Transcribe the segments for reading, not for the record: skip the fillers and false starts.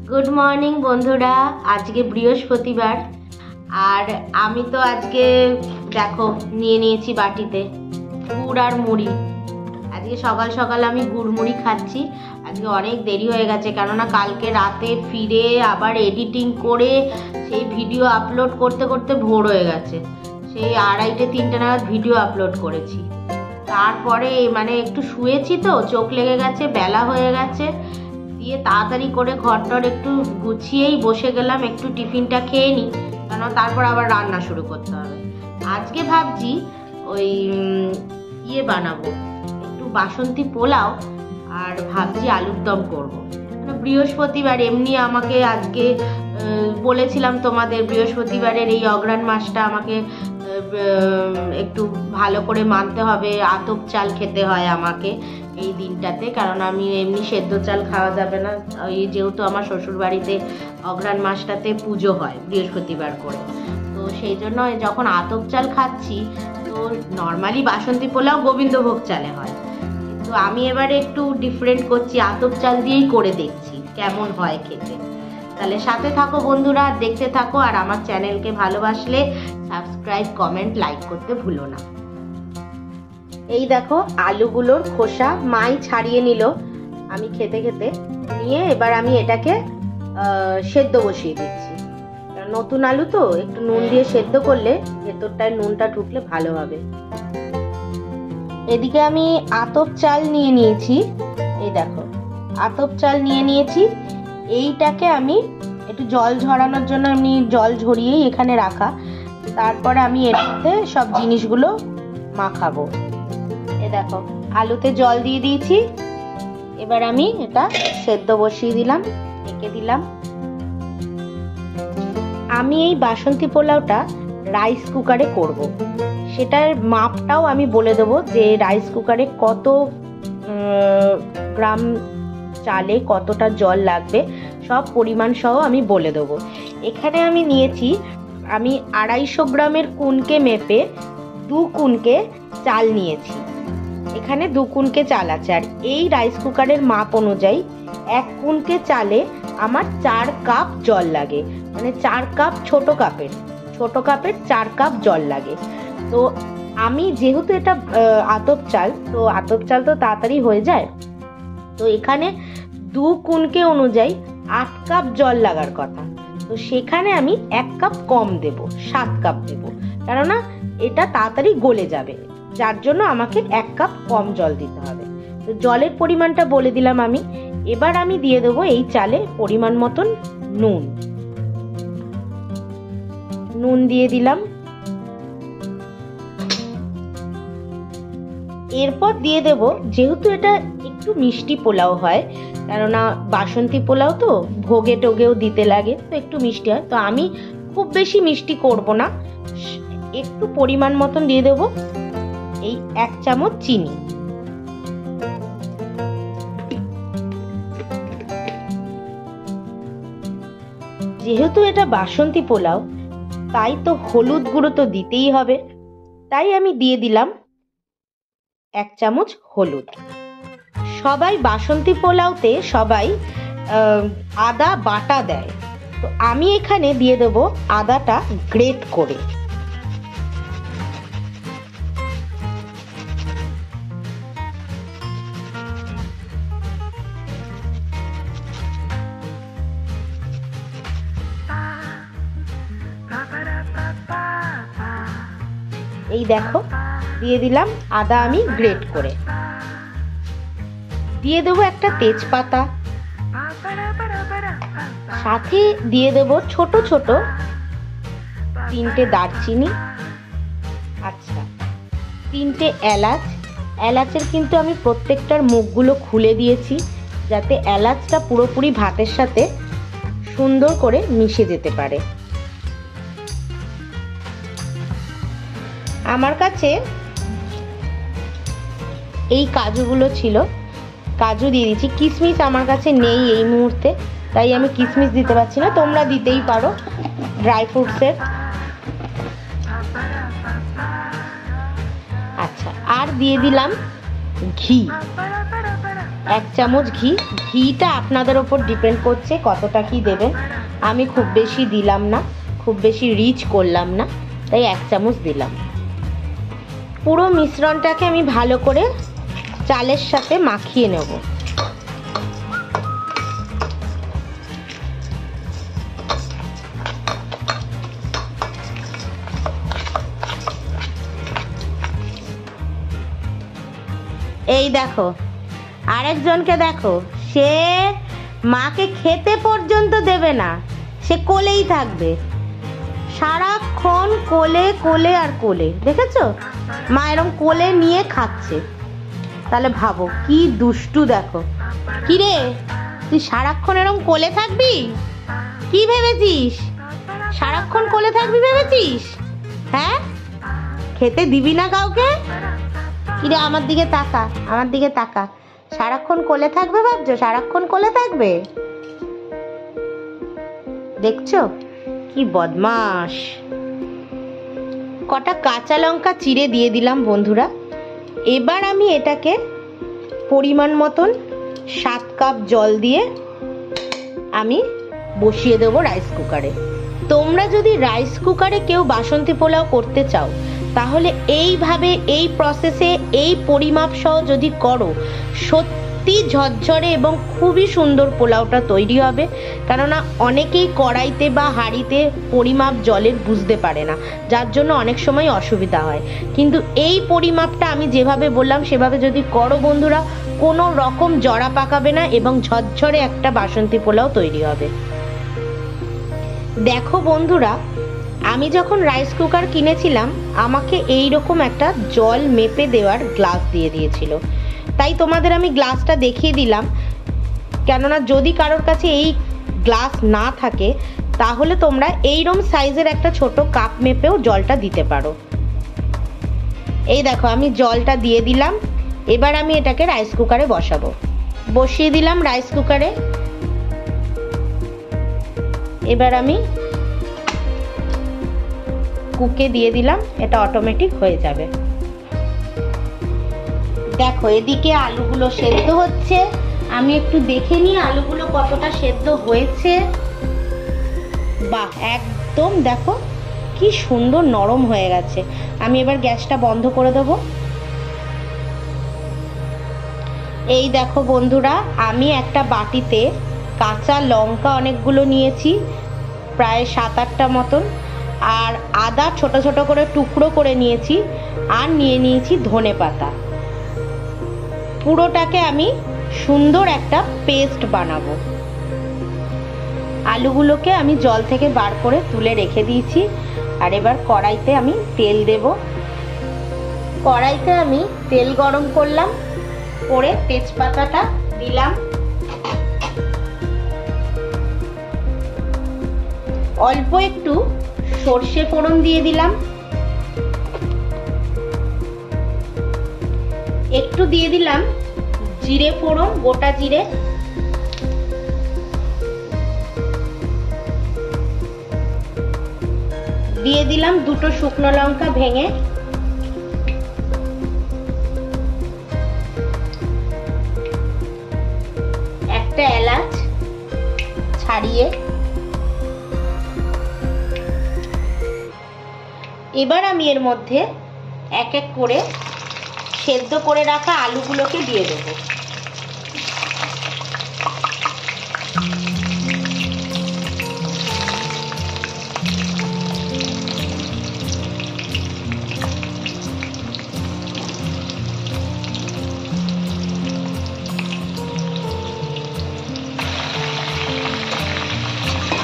Good morning बंधुरा आज के बृहस्पतिवार और आमी तो आज के देखो निये निয়েছি बाटीते गुड़ और मुड़ी। आज के सकाल सकाल आमी गुड़ मुड़ी खाচ্ছি। आज के अनेक देरी हो गेছে কেননা কালকে রাতে ফিরে আবার এডিটিং করে সেই ভিডিও আপলোড করতে করতে ভোর হয়ে গেছে। সেই 2:30 3টা নাগাদ ভিডিও আপলোড করেছি। তারপরে মানে একটু শুয়েছি তো চোখ লেগে গেছে, বেলা হয়ে গেছে, দিয়ে তাড়াতাড়ি করে ঘরটর একটু গুছিয়েই বসে গেলাম একটু টিফিনটা খেয়ে নিই, কারণ তারপর আবার রান্না শুরু করতে হবে। আজকে ভাবছি ওই বানাবো একটু বাসন্তী পোলাও আর ভাবছি আলুর দম করবো। বৃহস্পতিবার এমনি আমাকে আজকে বলেছিলাম তোমাদের বৃহস্পতিবারের এই অগ্রহায়ণ মাসটা আমাকে একটু ভালো করে মানতে হবে, আতপ চাল খেতে হয় আমাকে এই দিনটাতে, কারণ আমি এমনি সেদ্ধ চাল খাওয়া যাবে না। ওই যেহেতু আমার শ্বশুর বাড়িতে অগ্রহায়ণ মাসটাতে পুজো হয় বৃহস্পতিবার করে, তো সেই জন্য যখন আতপ চাল খাচ্ছি তো নর্মালি বাসন্তী পোলাও গোবিন্দভোগ চালে হয়, কিন্তু আমি এবারে একটু ডিফারেন্ট করছি, আতপ চাল দিয়েই করে দেখছি কেমন হয় খেতে। তাহলে সাথে থাকো বন্ধুরা, দেখতে থাকো, আর আমার চ্যানেলকে ভালোবাসলে সাবস্ক্রাইব কমেন্ট লাইক করতে ভুলো না। এই দেখো আলুগুলোর খোসা মাই ছাড়িয়ে নিল, আমি খেতে খেতে নিয়ে এবার আমি এটাকে সেদ্ধ বসিয়ে দিচ্ছি। নতুন আলু তো একটু নুন দিয়ে সেদ্ধ করলে ভেতরটায় নুনটা ঢুকলে ভালো হবে। এদিকে আমি আতপ চাল নিয়ে নিয়েছি, এই দেখো আতপ চাল নিয়ে নিয়েছি। এইটাকে আমি একটু জল ঝরানোর জন্য এমনি জল ঝরিয়েই এখানে রাখা, তারপরে আমি এটাতে সব জিনিসগুলো মাখাবো। এই দেখো আলুতে জল দিয়ে দিয়েছি, এবার আমি এটা সেদ্ধ বসিয়ে দিলাম, ঢেকে দিলাম। আমি এই বাসন্তী পোলাওটা রাইস কুকারে করব, সেটার মাপটাও আমি বলে দেবো যে রাইস কুকারে কত গ্রাম চালে কতটা জল লাগবে, সব পরিমাণ সহ আমি বলে দেবো। এখানে আমি নিয়েছি, আমি 250 গ্রামের কুনকে মেপে 2 কুনকে চাল নিয়েছি। এখানে 2 কুনকে চাল আছে, আর এই রাইস কুকারের মাপ অনুযায়ী 1 কুনকে চালে আমার 4 কাপ জল লাগে, মানে 4 কাপ ছোট কাপের 4 কাপ জল লাগে। তো আমি যেহেতু এটা আতপ চাল, তো আতপ চাল তো তাড়াতাড়ি হয়ে যায়, তো এখানে 2 কুনকে অনুযায়ী 8 কাপ জল লাগার কথা, তো সেখানে আমি 1 কাপ কম দেব, 7 কাপ দেব, কেননা এটা তাড়াতাড়ি গলে যাবে, যার জন্য আমাকে 1 কাপ কম জল দিতে হবে। তো জলের পরিমাণটা বলে দিলাম আমি। এবার আমি দিয়ে দেবো এই চালে পরিমাণ মতন নুন দিয়ে দিলাম। এরপর দিয়ে দেব, যেহেতু এটা একটু মিষ্টি পোলাও হয়, কেননা বাসন্তী পোলাও তো ভোগে টোগেও দিতে লাগে, তো একটু মিষ্টি হয়, তো আমি খুব বেশি মিষ্টি করব না, একটু পরিমাণ মতন দিয়ে দেব এই 1 চামচ চিনি। যেহেতু এটা বাসন্তী পোলাও, তাই তো হলুদ গুঁড়ো তো দিতেই হবে, তাই আমি দিয়ে দিলাম 1 চামচ হলুদ। সবাই বাসন্তী পোলাওতে সবাই আদা বাটা দেয়, তো আমি এখানে দিয়ে দেব আদাটা গ্রেট করে। এই দেখো দিয়ে দিলাম আদা আমি গ্রেট করে। দিয়ে দেবো একটা তেজপাতা, সাথে দিয়ে দেবো ছোট ছোট 3টে দারচিনি, আচ্ছা 3টে এলাচ। এলাচের কিন্তু আমি প্রত্যেকটার মুখগুলো খুলে দিয়েছি, যাতে এলাচটা পুরোপুরি ভাতের সাথে সুন্দর করে মিশে যেতে পারে। আমার কাছে এই কাজুগুলো ছিল, কাজু দিয়ে দিচ্ছি। কিশমিশ আমার কাছে নেই এই মুহূর্তে, তাই আমি কিশমিশ দিতে পারছি না, তোমরা দিতেই পারো ড্রাই ফ্রুটসের। আচ্ছা, আর দিয়ে দিলাম ঘি, 1 চামচ ঘি। ঘিটা আপনাদের ওপর ডিপেন্ড করছে কতটা কি দেবেন। আমি খুব বেশি দিলাম না, খুব বেশি রিচ করলাম না, তাই 1 চামচ দিলাম। পুরো মিশ্রণটাকে আমি ভালো করে চালের সাথে মাখিয়ে নেব। এই দেখো, আরেকজনকে দেখো, সে মাকে খেতে পর্যন্ত দেবে না, সে কোলেই থাকবে, সারাক্ষণ কোলে কোলে আর কোলে। দেখেছো মা এরকম কোলে নিয়ে খাচ্ছে। তাহলে ভাবো কি দুষ্টু। দেখো কি রে, তুই সারাক্ষণ এরকম কোলে থাকবি? কি ভেবেছিস সারাক্ষণ কোলে থাকবি ভেবেছিস? হ্যাঁ, খেতে দিবি না কাউকে? কিরে আমার দিকে তাকা, আমার দিকে তাকা। সারাক্ষণ কোলে থাকবে ভাবছো? সারাক্ষণ কোলে থাকবে? দেখছো কি বদমাশ। কটা কাঁচা লঙ্কা চিড়ে দিয়ে দিলাম বন্ধুরা। এবার আমি এটাকে পরিমাণ মতন 7 কাপ জল দিয়ে আমি বসিয়ে দেবো রাইস কুকারে। তোমরা যদি রাইস কুকারে কেউ বাসন্তী পোলাও করতে চাও, তাহলে এইভাবে এই প্রসেসে এই পরিমাপ সহ যদি করো, সত্যি ঝরঝরে এবং খুবই সুন্দর পোলাওটা তৈরি হবে। কেননা অনেকেই কড়াইতে বা হাঁড়িতে পরিমাপ জলের বুঝতে পারে না, যার জন্য অনেক সময় অসুবিধা হয়। কিন্তু এই পরিমাপটা আমি যেভাবে বললাম সেভাবে যদি করো বন্ধুরা, কোনো রকম জড়া পাকাবে না এবং ঝরঝরে একটা বাসন্তী পোলাও তৈরি হবে। দেখো বন্ধুরা, আমি যখন রাইস কুকার কিনেছিলাম আমাকে এই রকম একটা জল মেপে দেওয়ার গ্লাস দিয়ে দিয়েছিল, তাই তোমাদের আমি গ্লাসটা দেখিয়ে দিলাম। কেননা যদি কারোর কাছে এই গ্লাস না থাকে তাহলে তোমরা এইরকম সাইজের একটা ছোট কাপ মেপেও জলটা দিতে পারো। এই দেখো আমি জলটা দিয়ে দিলাম। এবার আমি এটাকে রাইস কুকারে বসাবো। বসিয়ে দিলাম রাইস কুকারে। এবার আমি কুকে দিয়ে দিলাম, এটা অটোমেটিক হয়ে যাবে। দেখো এদিকে আলুগুলো সেদ্ধ হচ্ছে, আমি একটু দেখে নিই আলুগুলো কতটা সেদ্ধ হয়েছে। বাহ, একদম দেখো কি সুন্দর নরম হয়ে গেছে। আমি এবার গ্যাসটা বন্ধ করে দেব। এই দেখো বন্ধুরা, আমি একটা বাটিতে কাঁচা লঙ্কা অনেকগুলো নিয়েছি, প্রায় 7-8টা মতন, আর আদা ছোট ছোট করে টুকরো করে নিয়েছি, আর নিয়ে নিয়েছি ধনেপাতা। পুরোটাকে আমি সুন্দর একটা পেস্ট বানাবো। আলুগুলোকে আমি জল থেকে বার করে তুলে রেখে দিয়েছি। আর এবার কড়াইতে আমি তেল দেব। কড়াইতে আমি তেল গরম করলাম, করে তেজপাতাটা দিলাম, অল্প একটু সর্ষে ফোড়ন দিয়ে দিলাম, একটু দিয়ে দিলাম জিরে ফোড়ন, গোটা জিরে, দিয়ে দিলাম 2টো শুকনো লঙ্কা ভেঙে, একটা এলাচ ছাড়িয়ে। এবার আমি এর মধ্যে এক এক করে সেদ্ধ করে রাখা আলুগুলোকে দিয়ে দেবো।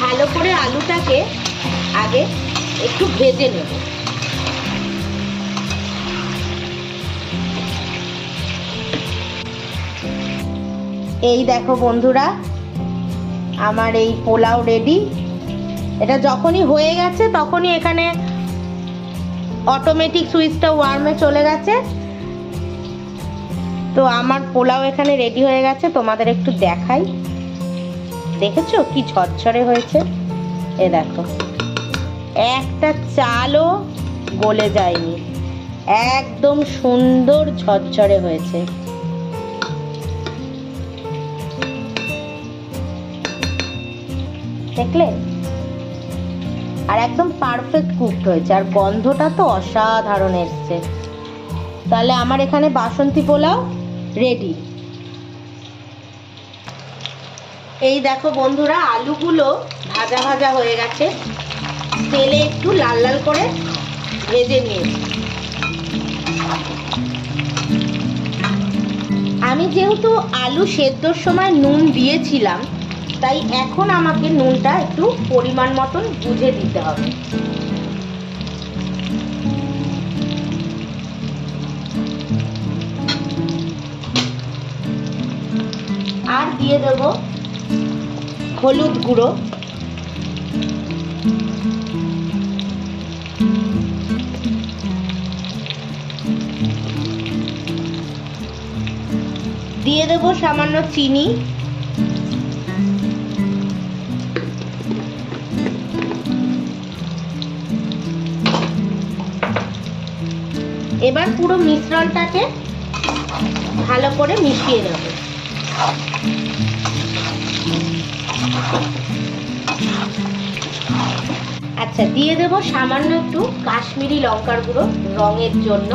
ভালো করে আলুটাকে আগে একটু ভেজে নেব। এই দেখো বন্ধুরা, আমার এই পোলাও রেডি। এটা যখনই হয়ে গেছে তখনই এখানে অটোমেটিক সুইচটা ওয়ার্মে চলে গেছে। তো আমার পোলাও এখানে রেডি হয়ে গেছে, তোমাদের একটু দেখাই। দেখেছো কি ঝরঝরে হয়েছে? এ দেখো, একটা চালও গলে যায়নি, একদম সুন্দর ঝরঝরে হয়েছে। দেখলে? আর একদম পারফেক্ট কুকড হয়েছে, আর গন্ধটা তো অসাধারণ এসছে। তাহলে আমার এখানে বাসন্তী পোলাও রেডি। এই দেখো বন্ধুরা, আলুগুলো ভাজা ভাজা হয়ে গেছে, তেলে একটু লাল লাল করে ভেজে নিয়েছি। আমি যেহেতু আলু সেদ্ধর সময় নুন দিয়েছিলাম, তাই এখন আমাকে নুনটা একটু পরিমাণ মতন বুঝে দিতে হবে। আর দিয়ে দেব হলুদ গুঁড়ো, দিয়ে দেব সামান্য চিনি, এবার পুরো মিশ্রণটাকে ভালো করে মিশিয়ে নেব। আচ্ছা, দিয়ে দেব সামান্য একটু কাশ্মীরি লঙ্কার গুঁড়ো রঙের জন্য।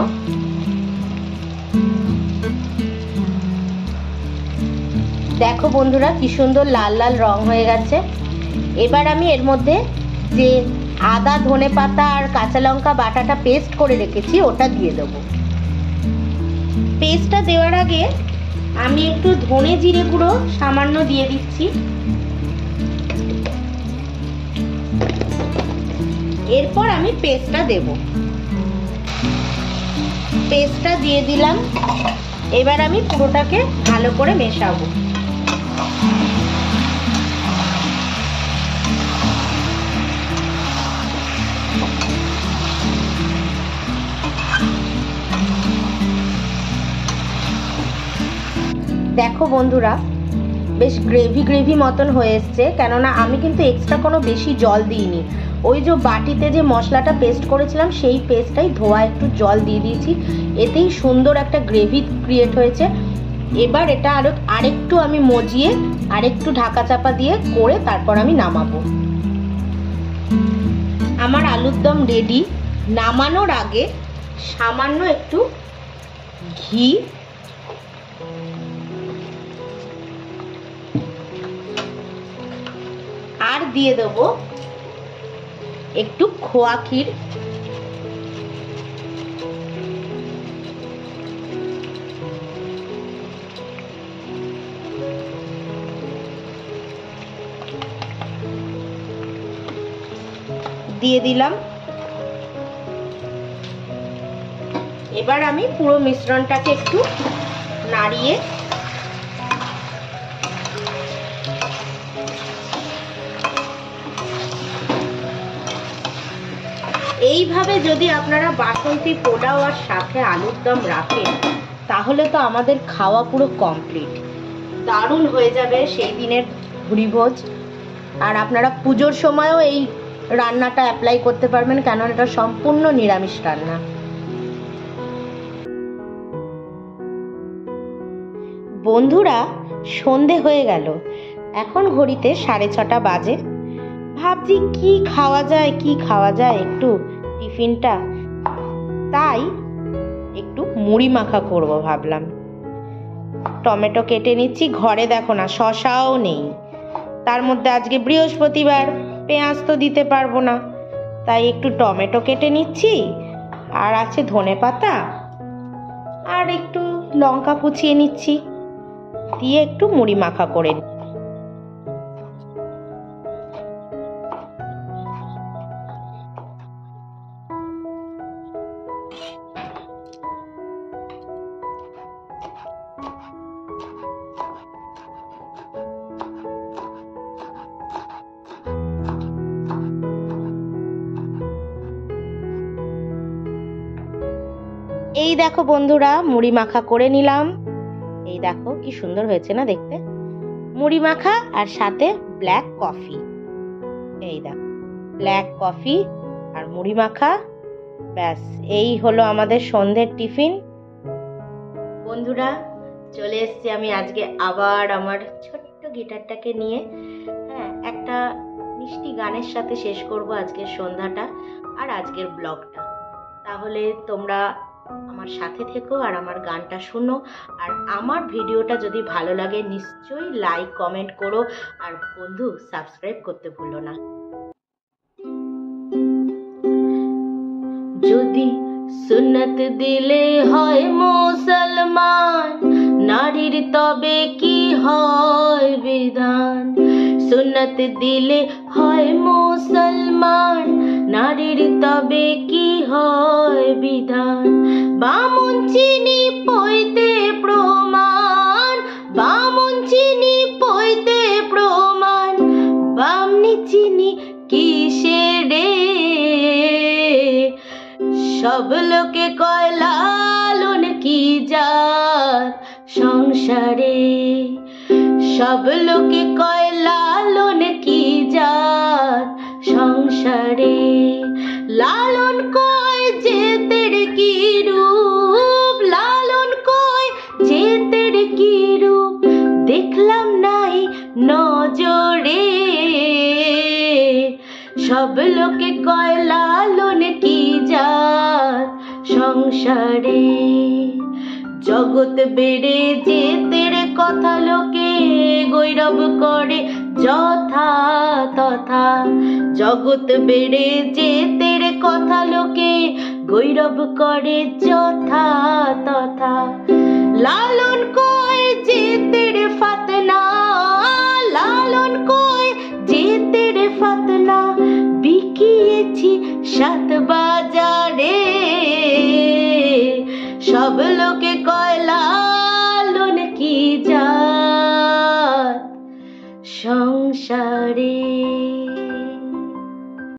দেখো বন্ধুরা, কি সুন্দর লাল লাল রং হয়ে গেছে। এবার আমি এর মধ্যে যে আদা, ধনেপাতা আর কাঁচা লঙ্কা বাটাটা পেস্ট করে রেখেছি ওটা দিয়ে দেবো। পেস্টটা দেওয়ার আগে আমি একটু ধনে জিরে গুঁড়ো সামান্য দিয়ে দিচ্ছি। এরপর আমি পেস্টটা দেব। পেস্টটা দিয়ে দিলাম। এবার আমি পুরোটাকে ভালো করে মেশাবো। দেখো বন্ধুরা, বেশ গ্রেভি গ্রেভি মতন হয়ে এসছে, কেননা আমি কিন্তু এক্সট্রা কোনো বেশি জল দিইনি। ওই যে বাটিতে যে মশলাটা পেস্ট করেছিলাম সেই পেস্টটাই ধোয়া একটু জল দিয়ে দিয়েছি, এতেই সুন্দর একটা গ্রেভি ক্রিয়েট হয়েছে। এবার এটা আরেকটু আমি মজিয়ে আরেকটু ঢাকা চাপা দিয়ে করে তারপর আমি নামাবো। আমার আলুর দম রেডি। নামানোর আগে সামান্য একটু ঘি আর দিয়ে দেব একটু খোয়া ক্ষীর। দিয়ে দিলাম। এবার আমি পুরো মিশ্রণটাকে একটু নাড়িয়ে এইভাবে যদি আপনারা বাসন্তী পোলাও আর সাথে আলুর দম রাখেন, তাহলে তো আমাদের খাওয়া পুরো কমপ্লিট। দারুণ হয়ে যাবে সেই দিনের ভুরিভোজ। আর আপনারা পুজোর সময়ও এই রান্নাটা অ্যাপ্লাই করতে পারবেন, কেন এটা সম্পূর্ণ নিরামিষ রান্না। বন্ধুরা, সন্ধে হয়ে গেল, এখন ঘড়িতে 6:30 বাজে। ভাবছি কি খাওয়া যায় একটু টিফিনটা, তাই একটু মুড়ি মাখা করব ভাবলাম। টমেটো কেটে নিচ্ছি, ঘরে দেখো না শসাও নেই, তার মধ্যে আজকে বৃহস্পতিবার, পেঁয়াজ তো দিতে পারবো না, তাই একটু টমেটো কেটে নিচ্ছি, আর আছে ধনেপাতা আর একটু লঙ্কা কুচিয়ে নিচ্ছি, দিয়ে একটু মুড়ি মাখা করে নিই। এই দেখো বন্ধুরা, মুড়ি মাখা করে নিলাম। এই দেখো কি সুন্দর হয়েছে না দেখতে, মুড়ি মাখা আর সাথে ব্ল্যাক কফি। এই দেখো, ব্ল্যাক কফি আর মুড়ি মাখা ব্যাস, এই হলো আমাদের সন্ধ্যের টিফিন। বন্ধুরা, চলে এসছি আমি আজকে আবার আমার ছোট্ট গিটারটাকে নিয়ে। হ্যাঁ, একটা মিষ্টি গানের সাথে শেষ করব আজকের সন্ধ্যাটা আর আজকের ব্লগটা। তাহলে তোমরা আমার সাথে থেকো আর আমার গানটা শোনো। আর আমার ভিডিওটা যদি ভালো লাগে নিশ্চয়ই লাইক কমেন্ট করো, আর বন্ধু সাবস্ক্রাইব করতে ভুলো না। যদি সুন্নত দিলে হয় মুসলমান, নারীর তবে কি হয় বিধান। সুন্নত দিলে হয় মুসলমান, নারীর তবে কি হয় বিধান। বামুন চিনি পইতে প্রমাণ, বামুন চিনি পইতে প্রমাণ, বামনি চিনি কিসের রে। সব লোকে কয় লালন কি জাত সংসারে, সব লোকে কয় লালন কি জাত সংসারে। লালন কয় জেতের কি রূপ, লালন কয় জেতের কি রূপ, দেখলাম নাই নজরে। সব লোকে কয় লালন কি জাত সংসারে। জগৎ বেড়ে জেতের কথা লোকে গৈরব করে যথা তথা। জগৎ বেড়ে জেতের কথা লোকে গৈরব করে যথা তথা। লালন কয় জেতের ফাতনা, লালন কয় জেতের ফাতনা, বিকিয়েছি 7 বাজারে। সব লোকে কয় লালন কি জাত সংসারে।